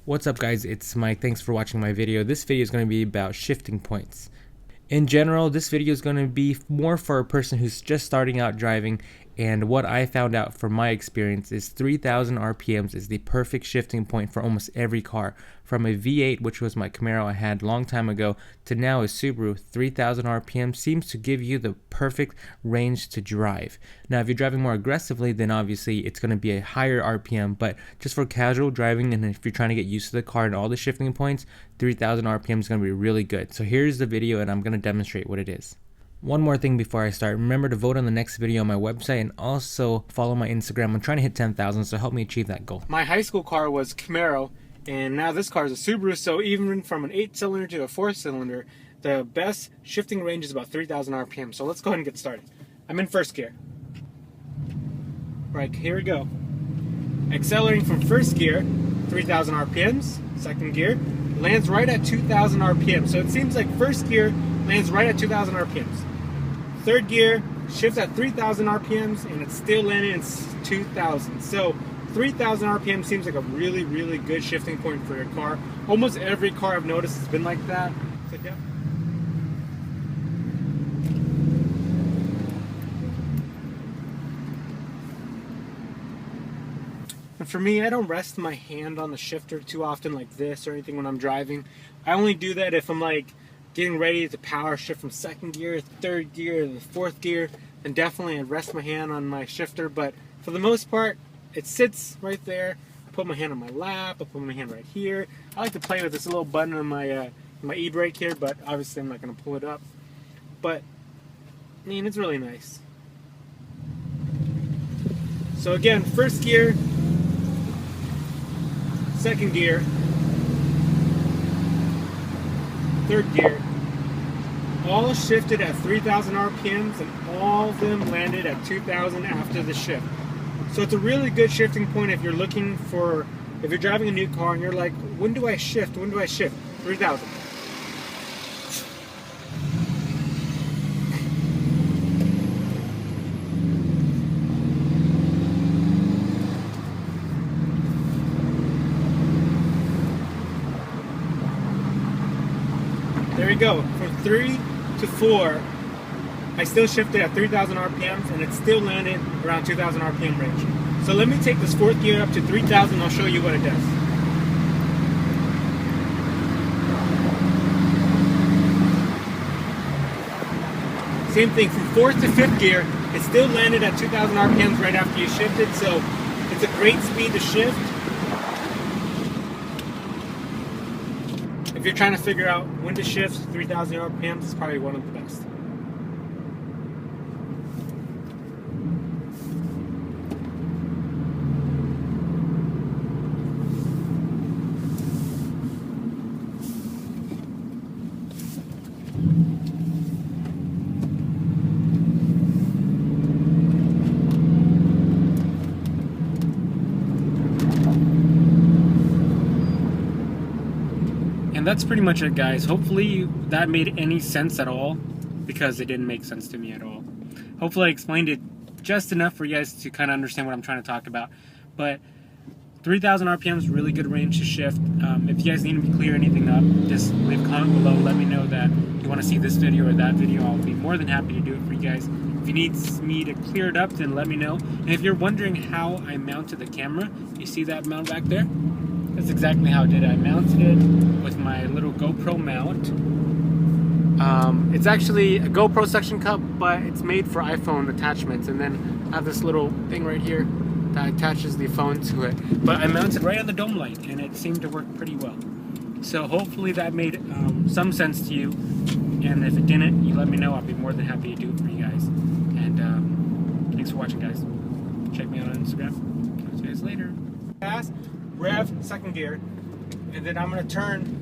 What's up guys, it's Mike. Thanks for watching my video. This video is going to be about shifting points. In general, this video is going to be more for a person who's just starting out driving, and what I found out from my experience is 3,000 RPMs is the perfect shifting point for almost every car. From a V8, which was my Camaro I had a long time ago, to now a Subaru, 3,000 RPM seems to give you the perfect range to drive. Now if you're driving more aggressively, then obviously it's going to be a higher RPM, but just for casual driving and if you're trying to get used to the car and all the shifting points, 3,000 RPM is going to be really good. So here's the video and I'm going to demonstrate what it is. One more thing before I start, remember to vote on the next video on my website and also follow my Instagram. I'm trying to hit 10,000, so help me achieve that goal. My high school car was Camaro, and now this car is a Subaru, so even from an 8-cylinder to a 4-cylinder, the best shifting range is about 3,000 RPM. So let's go ahead and get started. I'm in first gear. Right, here we go. Accelerating from first gear, 3,000 RPMs. Second gear, lands right at 2,000 RPM. So it seems like first gear lands right at 2,000 RPMs. Third gear shifts at 3,000 RPMs and it's still landing at 2,000. So 3,000 RPM seems like a really, really good shifting point for your car. Almost every car I've noticed has been like that. So and for me, I don't rest my hand on the shifter too often like this or anything when I'm driving. I only do that if I'm like getting ready to power shift from second gear, third gear, to the fourth gear, then definitely I rest my hand on my shifter. But for the most part, it sits right there. I put my hand on my lap, I put my hand right here. I like to play with this little button on my e-brake here, but obviously I'm not going to pull it up. But, I mean, it's really nice. So again, first gear, second gear, third gear, all shifted at 3,000 RPMs and all of them landed at 2,000 after the shift. So it's a really good shifting point if you're looking for, if you're driving a new car and you're like, when do I shift? When do I shift? 3,000. There you go. From 3 to 4, I still shifted at 3,000 RPMs and it still landed around 2,000 RPM range. So let me take this fourth gear up to 3,000 and I'll show you what it does. Same thing, from fourth to fifth gear, it still landed at 2,000 RPMs right after you shifted, so it's a great speed to shift. If you're trying to figure out when to shift, 3,000 RPMs is probably one of the best. And that's pretty much it, guys. Hopefully that made any sense at all, because it didn't make sense to me at all. Hopefully I explained it just enough for you guys to kind of understand what I'm trying to talk about. But 3,000 RPM is really good range to shift. If you guys need me to clear anything up, just leave a comment below. Let me know that you want to see this video or that video. I'll be more than happy to do it for you guys. If you need me to clear it up, then let me know. And if you're wondering how I mounted the camera, you see that mount back there? That's exactly how I did it. I mounted it with my little GoPro mount. It's actually a GoPro suction cup, but it's made for iPhone attachments. And then I have this little thing right here that attaches the phone to it. But I mounted right on the dome light, and it seemed to work pretty well. So hopefully that made some sense to you. And if it didn't, you let me know. I'll be more than happy to do it for you guys. And thanks for watching, guys. Check me out on Instagram. Talk to you guys later. Pass. Rev, second gear, and then I'm going to turn